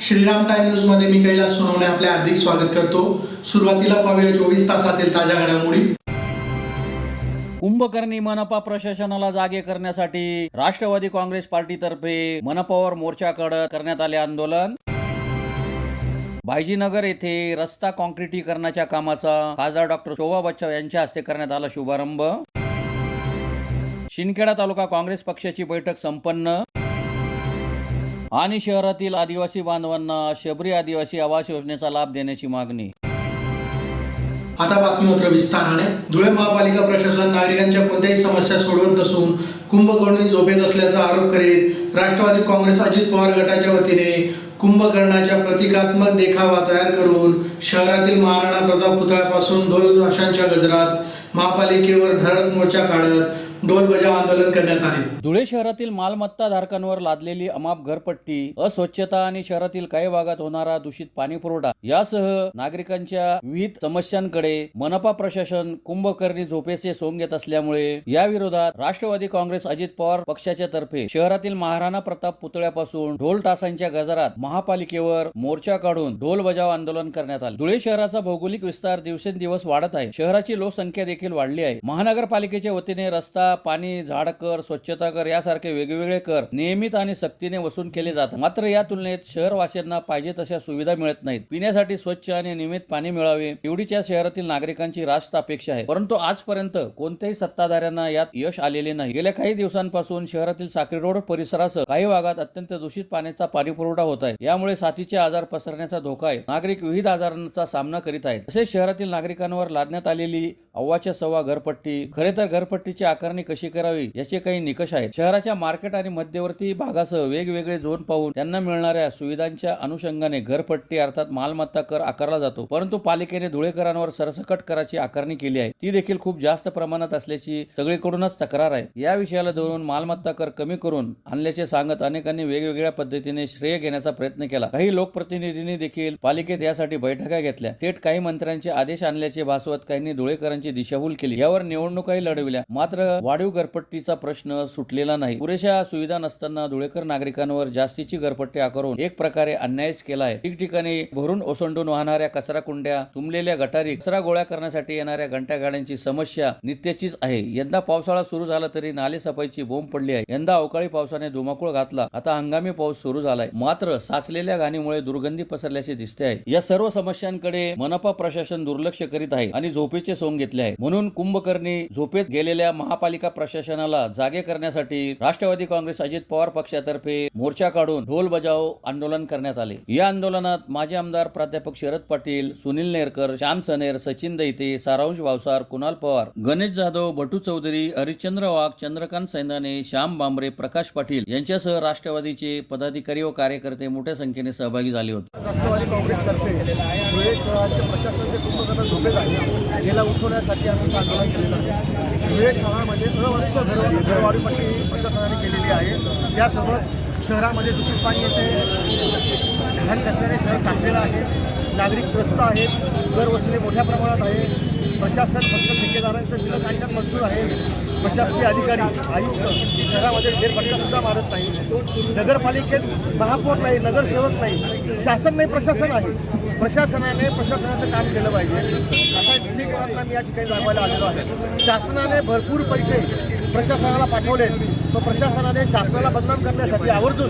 Shriram time news मध्ये मी कैलास सोनवणे आपले हार्दिक स्वागत करतो। सुरुवातीला पाहूया 24 तासातील ताज्या घडामोडी। कुंभकर्णी मनपा प्रशासनाला जागे करण्यासाठी राष्ट्रवादी काँग्रेस पार्टीतर्फे मनपावर मोर्चा करण्यात आले आंदोलन। भाईजीनगर येथे रस्ता काँक्रिटीकरणाच्या कामाचा खासदार डॉक्टर शोभा बच्चव यांच्या हस्ते करण्यात आला शुभारंभ। शिंदखेडा तालुका काँग्रेस पक्षाची बैठक संपन्न आणि शहरातील आदिवासी बांधवांना शबरी आदिवासी आवास योजनेचा लाभ देण्याची मागणी। आता बातमीपत्र विस्ताराने। धुळे महापालिका प्रशासन नागरिकांच्या कोणत्याही समस्या सोडवत नसून कुंभकर्णी झोपेत असल्याचा आरोप करीत राष्ट्रवादी काँग्रेस अजित पवार गटाच्या वतीने कुंभकर्णाच्या प्रतिकात्मक देखावा तयार करून शहरातील महाराणा प्रताप पुतळ्यापासून ढोल ताशांच्या गजरात महापालिकेवर धडक मोर्चा काढत ढोल बजाव आंदोलन करण्यात आले। धुळे शहरातील मालमत्ता धारकांवर लादलेली अमाप घरपट्टी, अस्वच्छता आणि शहरातील काही भागात होणारा दूषित पाणी पुरवठा यासह नागरिकांच्या विविध समस्यांकडे मनपा प्रशासन कुंभकर्णी झोपेचे सोंग घेत असल्यामुळे या विरोधात राष्ट्रवादी काँग्रेस अजित पवार पक्षाच्या तर्फे शहरातील महाराणा प्रताप पुतळ्यापासून ढोल तासांच्या गजरात महापालिकेवर मोर्चा काढून ढोल बजाव आंदोलन करण्यात आले। धुळे शहराचा भौगोलिक विस्तार दिवसेंदिवस वाढत आहे। शहराची लोकसंख्या देखील वाढली आहे। महानगरपालिकेच्या वतीने रस्ता, पाणी, झाड कर, स्वच्छता कर यासारखे वेगवेगळे कर नियमित आणि सक्तीने वसूल केले जातात। मात्र या तुलनेत शहरवासियांना पाहिजे तशा सुविधा मिळत नाहीत। पिण्यासाठी स्वच्छ आणि नियमित पाणी मिळावे एवढीच या शहरातील नागरिकांची रास्त अपेक्षा आहे। परंतु आजपर्यंत कोणत्याही सत्ताधाऱ्यांना यात यश आलेले नाही। गेल्या काही दिवसांपासून शहरातील साखरी रोड परिसरासह काही भागात अत्यंत दूषित पाण्याचा पाणी पुरवठा होत आहे। यामुळे साथीचे आजार पसरण्याचा धोका आहे। नागरिक विविध आजारांचा सामना करीत आहेत। तसेच शहरातील नागरिकांवर लादण्यात आलेली अव्वाच्या सव्वा घरपट्टी, खरे तर घरपट्टीची आकारणी कशी करावी याचे काही निकष आहेत। शहराच्या मार्केट आणि मध्यवर्ती भागासह वेगवेगळे झोन पाहून त्यांना मिळणाऱ्या सुविधांच्या अनुषंगाने घरपट्टी अर्थात मालमत्ता कर आकारला जातो। परंतु पालिकेने धुळेकरांवर सरसकट कराची आकारणी केली आहे, ती देखील खूप जास्त प्रमाणात असल्याची सगळीकडूनच तक्रार आहे। या विषयाला धरून मालमत्ता कर कमी करून आणल्याचे सांगत अनेकांनी वेगवेगळ्या पद्धतीने श्रेय घेण्याचा प्रयत्न केला। काही लोकप्रतिनिधींनी देखील पालिकेत यासाठी बैठका घेतल्या। थेट काही मंत्र्यांचे आदेश आणल्याचे भासवत काहींनी धुळेकरांची दिशाभूल केली। यावर निवडणुकाही लढविल्या, मात्र वाढीव घरपट्टीचा प्रश्न सुटलेला नाही। पुरेशा सुविधा नसताना धुळेकर नागरिकांवर जास्तीची घरपट्टी आकारून एक प्रकारे अन्यायच केला आहे। ठिकठिकाणी भरून ओसंडून वाहणाऱ्या कचरा कुंड्या, तुंबलेल्या गटारी, कचरा गोळा करण्यासाठी येणाऱ्या घंटा गाड्यांची समस्या नित्याचीच आहे। यंदा पावसाळा सुरू झाला तरी नाले सफाईची बोंब पडली आहे। यंदा अवकाळी पावसाने धुमाकूळ घातला, आता हंगामी पाऊस सुरू झालाय, मात्र साचलेल्या घाणीमुळे दुर्गंधी पसरल्याचे दिसते आहे। या सर्व समस्यांकडे मनपा प्रशासन दुर्लक्ष करीत आहे आणि झोपेचे सोंग घेतले आहे। म्हणून कुंभकर्णी झोपेत गेलेल्या महापालिका प्रशासनाला जागे करण्यासाठी राष्ट्रवादी काँग्रेस अजित पवार पक्षातर्फे मोर्चा काढून ढोल बजाव आंदोलन करण्यात आले। या आंदोलनात माजी आमदार प्राध्यापक शरद पाटील, सुनील नेरकर, श्याम सनेर, सचिन दैते, सारांश भावसार, कुणाल पवार, गणेश जाधव, भटू चौधरी, हरिश्चंद्र वाघ, चंद्रकांत सैंदाने, श्याम बांबरे, प्रकाश पाटील यांच्यासह राष्ट्रवादीचे पदाधिकारी व कार्यकर्ते मोठ्या संख्येने सहभागी झाले होते। राष्ट्रवादी काँग्रेसतर्फे धुळे शहराचे प्रशासन जे कुंभकर्ण झोपेत आहे याला उठवण्यासाठी आम्ही आंदोलन केलेलं आहे। धुळे शहरामध्ये अवस्थ घरवाढीपट्टी प्रशासनाने केलेली आहे। त्यासोबत शहरामध्ये दूषित पाणी येते, घाण कचऱ्याने शहर साठलेलं आहे, नागरिक त्रस्त आहेत, कर वसुली मोठ्या प्रमाणात आहे। प्रशासन फक्त ठेकेदारांचं बिलं काढण्यात मजबूर आहे। प्रशासकीय अधिकारी, आयुक्त शहरामध्ये फेरफटका सुद्धा मारत नाही। नगरपालिकेत महापौर नाही, नगरसेवक नाही, शासन नाही, प्रशासन आहे। प्रशासनाने प्रशासनाचं काम केलं पाहिजे असा दृष्टिकोनातून मी या ठिकाणी दाखवायला आलेलो आहे। शासनाने भरपूर पैसे प्रशासनाला पाठवले, तो प्रशासनाने शासनाला बदनाम करण्यासाठी आवर्जून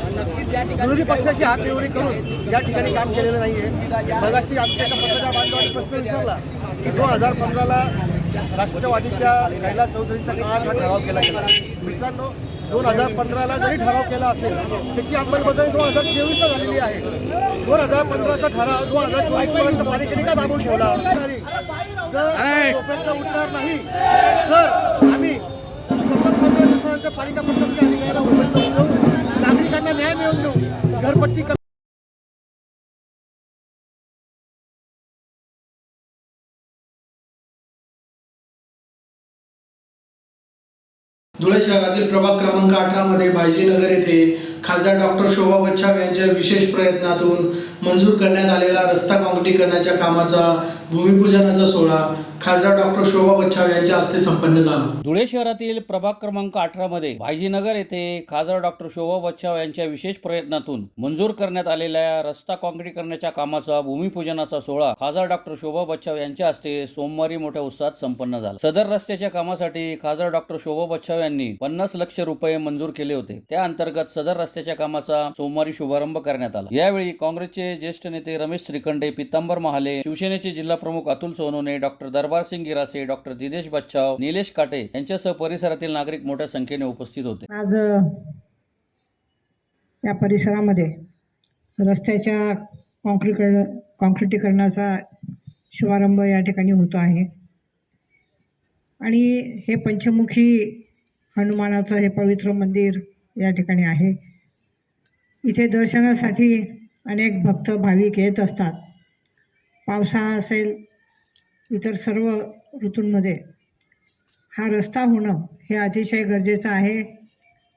विरोधी पक्षाची हातनिवडी करून या ठिकाणी काम केलेलं नाही आहे। मगाशी आमच्या एका पत्रकार बांधवांनी प्रश्न विचारला की 2015ला राष्ट्रवादीच्या कैलास चौधरीच्या काळात हा ठराव केला गेला। मित्रांनो, 2015ला जरी ठराव केला असेल त्याची अंमलबजावणी 2024ला झालेली आहे। 2015चा ठराव 2024 पर्यंत पालिकेने का दाबून ठेवला? जर झोपेचा उठणार नाही तर आम्ही पालिका प्रशासकीय अधिकाऱ्याला उठवून नागरिकांना न्याय मिळवून देऊ। घरपट्टी धुळे शहरातील प्रभाग क्रमांक 18 मध्ये भाईजीनगर येथे खासदार डॉक्टर शोभा बच्चव यांच्या विशेष प्रयत्नातून मंजूर करण्यात आलेला रस्ता काँक्रिटीकरणाच्या कामाचा भूमिपूजनाचा सोहळा खासदार डॉक्टर शोभा बच्छाव यांच्या हस्ते संपन्न झाला. धुळे शहरातील प्रभाग क्रमांक 18 मध्ये भाजीनगर येथे खासदार डॉक्टर शोभा बच्छाव यांच्या विशेष प्रयत्नातून मंजूर करण्यात आलेल्या रस्ता काँक्रिटीकरणाच्या कामाचा भूमिपूजनाचा सोहळा खासदार डॉक्टर शोभा बच्छाव यांच्या हस्ते सोमवारी मोठ्या उत्साहात संपन्न झाला. सदर रस्त्याच्या कामासाठी खासदार डॉक्टर शोभा बच्छाव यांनी 50 लाख रुपये मंजूर केले होते. त्या अंतर्गत सदर रस्त्याच्या कामाचा सोमवारी शुभारंभ करण्यात आला. यावेळी काँग्रेसचे ज्येष्ठ नेते रमेश श्रीखंडे, पितांबर महाले, शिवसेनेचे जिल्हा प्रमुख अतुल सोनवणे, डॉक्टर दरबार सिंग गिरासे, डॉक्टर दिनेश बच्छाव, निलेश काटे यांच्यासह परिसरातील नागरिक मोठ्या संख्येने उपस्थित होते. आज या परिसरामध्ये रस्त्याच्या काँक्रिटीकरणाचा शुभारंभ या ठिकाणी होतो आहे आणि हे पंचमुखी हनुमानाचं हे पवित्र मंदिर या ठिकाणी आहे. इथे दर्शनासाठी अनेक भक्त भाविक येत असतात. पावसाळा असेल, इतर सर्व ऋतूंमध्ये हा रस्ता होणं हे अतिशय गरजेचं आहे.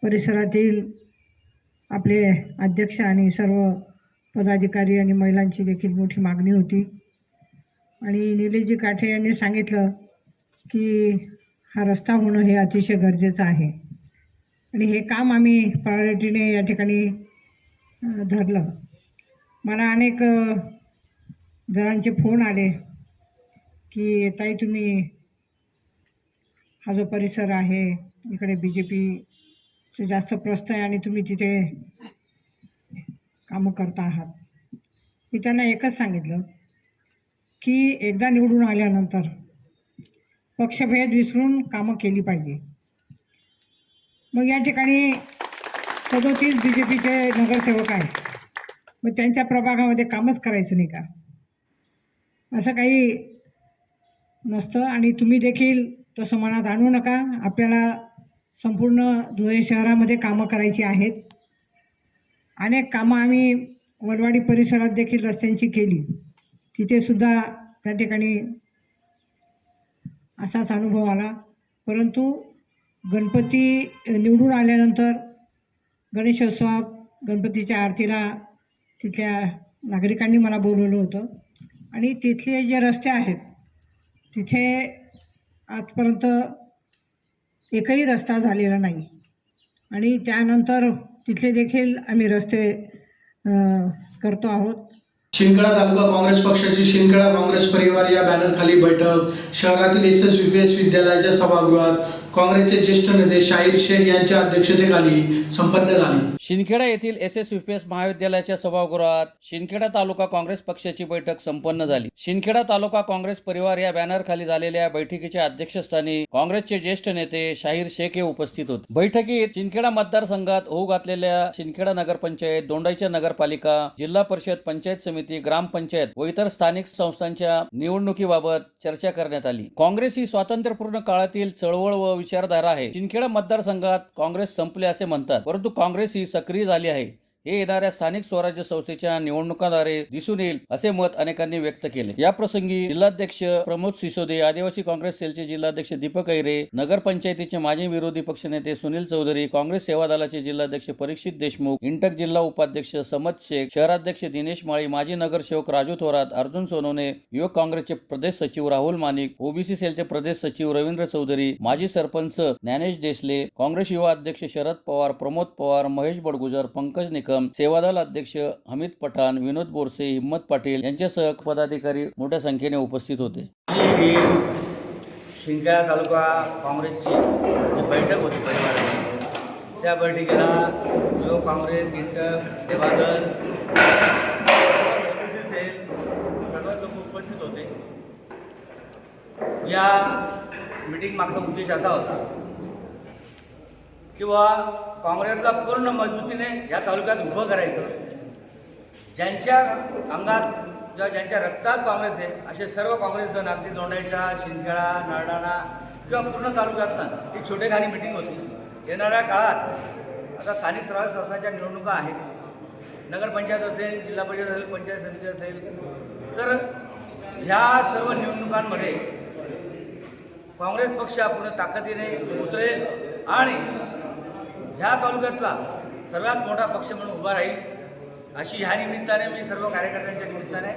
परिसरातील आपले अध्यक्ष आणि सर्व पदाधिकारी आणि महिलांची देखील मोठी मागणी होती आणि निलेशजी काठे यांनी सांगितलं की हा रस्ता होणं हे अतिशय गरजेचं आहे आणि हे काम आम्ही प्रायोरिटीने या ठिकाणी धरलं. मला अनेक जणांचे फोन आले की ताई तुम्ही हा जो परिसर आहे इकडे BJPचं जास्त प्रस्थ आहे आणि तुम्ही तिथे कामं करता आहात. मी त्यांना एकच सांगितलं की एकदा निवडून आल्यानंतर पक्षभेद विसरून कामं केली पाहिजे. मग या ठिकाणी 37 BJPचे नगरसेवक आहेत, मग त्यांच्या प्रभागामध्ये कामच करायचं नाही का? असं काही नसतं आणि तुम्ही देखील तसं मनात आणू नका. आपल्याला संपूर्ण धुळे शहरामध्ये कामं करायची आहेत. अनेक कामं आम्ही वलवाडी परिसरात देखील रस्त्यांची केली, तिथे सुद्धा त्या ठिकाणी असाच अनुभव आला. परंतु गणपती निवडून आल्यानंतर गणेशोत्सवात गणपतीच्या आरतीला तिथल्या नागरिकांनी मला बोलवलं होतं आणि तिथले जे रस्ते आहेत तिथे आजपर्यंत एकही रस्ता झालेला नाही आणि त्यानंतर तिथले देखील आम्ही रस्ते करतो आहोत. शिंदखेडा तालुका काँग्रेस पक्षाची शिंदखेडा काँग्रेस परिवार या बॅनरखाली बैठक शहरातील SSVPS विद्यालयाच्या सभागृहात काँग्रेसचे ज्येष्ठ नेते शाहीर शेख यांच्या अध्यक्षतेखाली संपन्न झाली. शिंदखेडा येथील SSVPS महाविद्यालयाच्या सभागृहात शिंदखेडा तालुका काँग्रेस पक्षाची बैठक संपन्न झाली. शिंदखेडा तालुका काँग्रेस परिवार या बॅनरखाली झालेल्या बैठकीच्या अध्यक्षस्थानी काँग्रेसचे ज्येष्ठ नेते शाहीर शेख हे उपस्थित होते. बैठकीत शिंदखेडा मतदारसंघात होऊ घातलेल्या शिंदखेडा नगरपंचायत, दोंडाईच्या नगरपालिका, जिल्हा परिषद, पंचायत समिती, ग्रामपंचायत व इतर स्थानिक संस्थांच्या निवडणुकीबाबत चर्चा करण्यात आली. काँग्रेस ही स्वातंत्र्यपूर्ण काळातील चळवळ व विचारधारा आहे. शिंदखेडा मतदारसंघात काँग्रेस संपले असे म्हणतात, परंतु काँग्रेस ही सक्रिय झाली आहे हे येणाऱ्या स्थानिक स्वराज्य संस्थेच्या निवडणुकांद्वारे दिसून येईल असे मत अनेकांनी व्यक्त केले. या प्रसंगी जिल्हाध्यक्ष प्रमोद सिसोदे, आदिवासी काँग्रेस सेलचे जिल्हाध्यक्ष दीपक ऐरे, नगरपंचायतीचे माजी विरोधी पक्षनेते सुनील चौधरी, काँग्रेस सेवा दलाचे जिल्हाध्यक्ष परीक्षित देशमुख, इंटक जिल्हा उपाध्यक्ष समद शेख, शहराध्यक्ष दिनेश माळी, माजी नगरसेवक राजू थोरात, अर्जुन सोनवणे, युवक काँग्रेसचे प्रदेश सचिव राहुल मानिक, ओबीसी सेलचे प्रदेश सचिव रवींद्र चौधरी, माजी सरपंच ज्ञानेश देसले, काँग्रेस युवा अध्यक्ष शरद पवार, प्रमोद पवार, महेश बडगुजर, पंकज निकम, सेवादल अध्यक्ष हमीद पठाण, विनोद बोरसे, हिम्मत पाटील यांच्यासह पदाधिकारी मोठ्या संख्येने उपस्थित होते. शिंदखेडा तालुका काँग्रेसची जी बैठक होती परिवाराची, त्या बैठकीला युवक काँग्रेस, इंटक, सेवादल, सर्व लोक उपस्थित होते. या मीटिंग मागचा उद्देश असा होता किंवा काँग्रेसला पूर्ण मजबूतीने या तालुक्यात उभं करायचं. ज्यांच्या अंगात किंवा ज्यांच्या रक्तात काँग्रेस आहे असे सर्व काँग्रेस जण, अगदी दोंडाईच्या, शिंदखेडा, नरडाणा किंवा पूर्ण तालुक्यातनं एक छोटेखानी मिटिंग होती. येणाऱ्या काळात आता स्थानिक स्वराज्य संस्थांच्या निवडणुका आहेत, नगरपंचायत असेल, जिल्हा परिषद असेल, पंचायत समिती असेल, तर ह्या सर्व निवडणुकांमध्ये काँग्रेस पक्ष पूर्ण ताकदीने उतरेल आणि ह्या तालुक्यातला सर्वात मोठा पक्ष म्हणून उभा राहील. अशी ह्या निमित्ताने मी सर्व कार्यकर्त्यांच्या निमित्ताने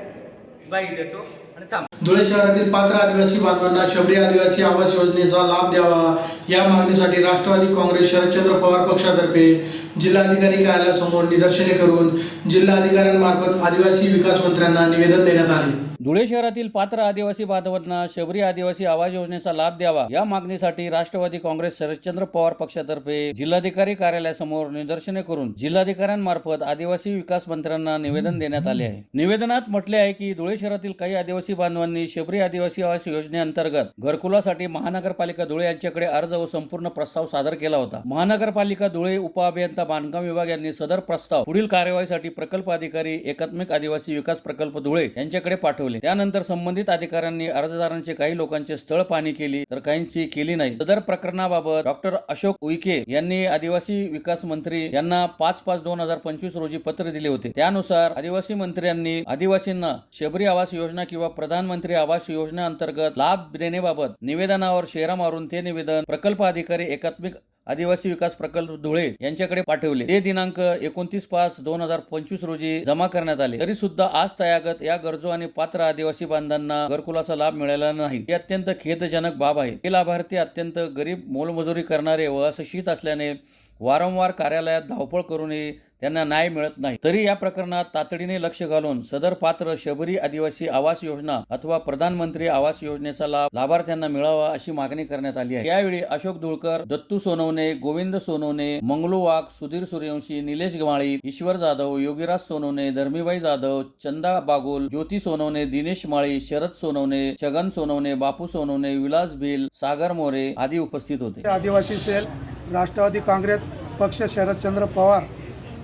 ग्वाही देतो आणि थांबतो. धुळे शहरातील पात्र आदिवासी बांधवांना शबरी आदिवासी आवास योजनेचा लाभ द्यावा या मागणीसाठी राष्ट्रवादी काँग्रेस शरदचंद्र पवार पक्षातर्फे जिल्हाधिकारी कार्यालयासमोर निदर्शने करून जिल्हाधिकाऱ्यांमार्फत आदिवासी विकास मंत्र्यांना निवेदन देण्यात आले. धुळे शहरातील पात्र आदिवासी बांधवांना शबरी आदिवासी आवास योजनेचा लाभ द्यावा या मागणीसाठी राष्ट्रवादी काँग्रेस शरदचंद्र पवार पक्षातर्फे जिल्हाधिकारी कार्यालयासमोर निदर्शने करून जिल्हाधिकाऱ्यांमार्फत आदिवासी विकास मंत्र्यांना निवेदन देण्यात आले आहे. निवेदनात म्हटले आहे की धुळे शहरातील काही आदिवासी बांधवांनी शबरी आदिवासी आवास योजनेअंतर्गत घरकुलासाठी महानगरपालिका धुळे यांच्याकडे अर्ज व संपूर्ण प्रस्ताव सादर केला होता. महानगरपालिका धुळे उपअभियंता बांधकाम विभाग यांनी सदर प्रस्ताव पुढील कार्यवाहीसाठी प्रकल्प अधिकारी एकात्मिक आदिवासी विकास प्रकल्प धुळे यांच्याकडे पाठवले. त्यानंतर संबंधित अधिकाऱ्यांनी अर्जदारांचे काही लोकांचे स्थळ पाहणी केली तर काहींची केली नाही. सदर प्रकरणाबाबत डॉक्टर अशोक उईके यांनी आदिवासी विकास मंत्री यांना 5/5/2025 रोजी पत्र दिले होते. त्यानुसार आदिवासी मंत्र्यांनी आदिवासींना शबरी आवास योजना किंवा प्रधानमंत्री आवास योजना अंतर्गत लाभ देण्याबाबत निवेदनावर शेरा मारून ते निवेदन प्रकल्प अधिकारी एकात्मिक आदिवासी विकास प्रकल्प धुळे यांच्याकडे पाठवले. ते दिनांक 29/5/2025 रोजी जमा करण्यात आले. तरी सुद्धा आज तयागत या गरजू आणि पात्र आदिवासी बांधवांना घरकुलाचा लाभ मिळाला नाही. ही अत्यंत खेदजनक बाब आहे. हे लाभार्थी अत्यंत गरीब मोलमजुरी करणारे व अशिक्षित असल्याने वारंवार कार्यालयात धावपळ करूनही त्यांना न्याय मिळत नाही. तरी या प्रकरणात तातडीने लक्ष घालून सदर पात्र शबरी आदिवासी आवास योजना अथवा प्रधानमंत्री आवास योजनेचा लाभ लाभार्थ्यांना मिळावा अशी मागणी करण्यात आली आहे. यावेळी अशोक धुळकर, दत्तू सोनवणे, गोविंद सोनवणे, मंगलू वाघ, सुधीर सूर्यवंशी, निलेश गमाळी, ईश्वर जाधव, योगीराज सोनवणे, धर्मीबाई जाधव, चंदा बागुल, ज्योती सोनवणे, दिनेश माळी, शरद सोनवणे, छगन सोनवणे, बापू सोनवणे, विलास भिल, सागर मोरे आदी उपस्थित होते. आदिवासी सेल राष्ट्रवादी काँग्रेस पक्ष शरदचंद्र पवार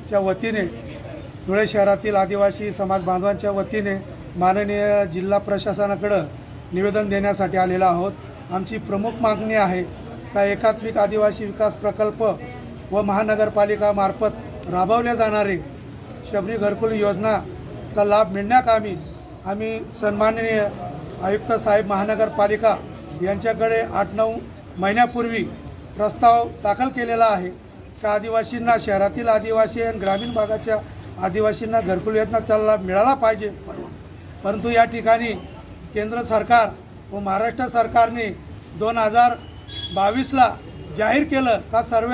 च्या वतीने धुळे शहरातील आदिवासी समाज बांधवांच्या वतीने माननीय जिल्हा प्रशासनाकडे निवेदन देण्यासाठी आलेलो आहोत. आमची प्रमुख मागणी आहे का एकात्मिक आदिवासी विकास प्रकल्प व महानगरपालिकामार्फत राबवल्या जाणारे शबरी घरकुल योजनाचा लाभ मिळण्याकामी आम्ही सन्माननीय आयुक्त साहेब महानगरपालिका यांच्याकडे 8-9 महिन्यापूर्वी प्रस्ताव दाखल केलेला आहे का आदिवासींना, शहरातील आदिवासी आणि ग्रामीण भागाच्या आदिवासींना घरकुल योजनेचा लाभ मिळाला पाहिजे. परंतु या ठिकाणी केंद्र सरकार व महाराष्ट्र सरकारने 2022ला जाहीर केलं का सर्व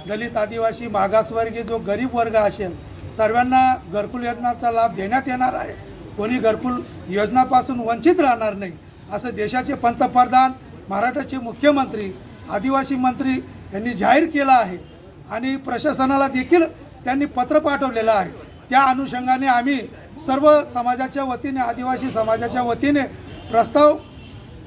दलित, आदिवासी, मागासवर्गीय जो गरीब वर्ग असेल सर्वांना घरकुल योजनेचा लाभ देण्यात येणार आहे. कोणी घरकुल योजनापासून वंचित राहणार नाही असं देशाचे पंतप्रधान, महाराष्ट्राचे मुख्यमंत्री, आदिवासी मंत्री यांनी जाहीर केलं आहे आणि प्रशासनाला देखील त्यांनी पत्र पाठवलेलं आहे. त्या अनुषंगाने आम्ही सर्व समाजाच्या वतीने, आदिवासी समाजाच्या वतीने प्रस्ताव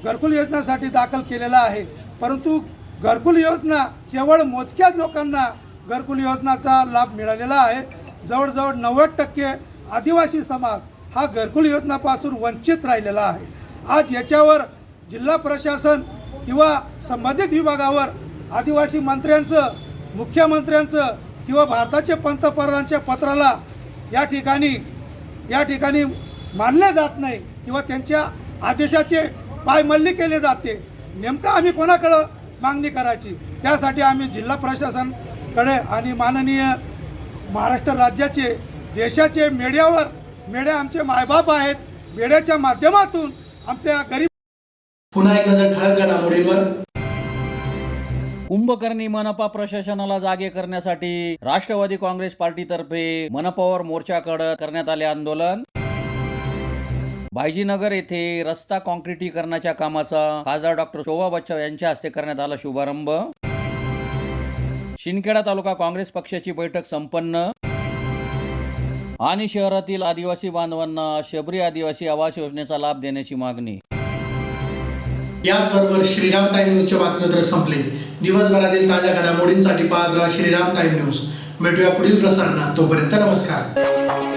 घरकुल योजनेसाठी दाखल केलेला आहे. परंतु घरकुल योजना केवळ मोजक्याच लोकांना घरकुल योजनेचा लाभ मिळालेला आहे. जवळजवळ 90% आदिवासी समाज हा घरकुल योजनापासून वंचित राहिलेला आहे. आज याच्यावर जिल्हा प्रशासन किंवा संबंधित विभागावर आदिवासी मंत्र्यांचं, मुख्यमंत्र्यांचं किंवा भारताचे पंतप्रधानांच्या पत्राला या ठिकाणी मानले जात नाही किंवा त्यांच्या आदेशाचे पायमल्ली केले जाते. नेमकं आम्ही कोणाकडं मागणी करायची? त्यासाठी आम्ही जिल्हा प्रशासनाकडे आणि माननीय महाराष्ट्र राज्याचे, देशाचे मीडिया आमचे मायबाप आहेत. मीडियाच्या माध्यमातून आमच्या गरीब. पुन्हा एक नजर ठळक घडामोडींवर. कुंभकर्णी मनपा प्रशासनाला जागे करण्यासाठी राष्ट्रवादी काँग्रेस पार्टीतर्फे मनपावर मोर्चा करण्यात आले आंदोलन. भाईजीनगर येथे रस्ता काँक्रिटीकरणाच्या कामाचा खासदार डॉक्टर शोभा बच्चव यांच्या हस्ते करण्यात आला शुभारंभ. शिंदखेडा तालुका काँग्रेस पक्षाची बैठक संपन्न आणि शहरातील आदिवासी बांधवांना शबरी आदिवासी आवास योजनेचा लाभ देण्याची मागणी. याचबरोबर श्रीराम टाइम न्यूजच्या बातमीपत्र संपले. दिवसभरातील ताज्या घडामोडींसाठी पाहत राहा श्रीराम टाइम न्यूज. भेटूया पुढील प्रसारणात. तोपर्यंत नमस्कार.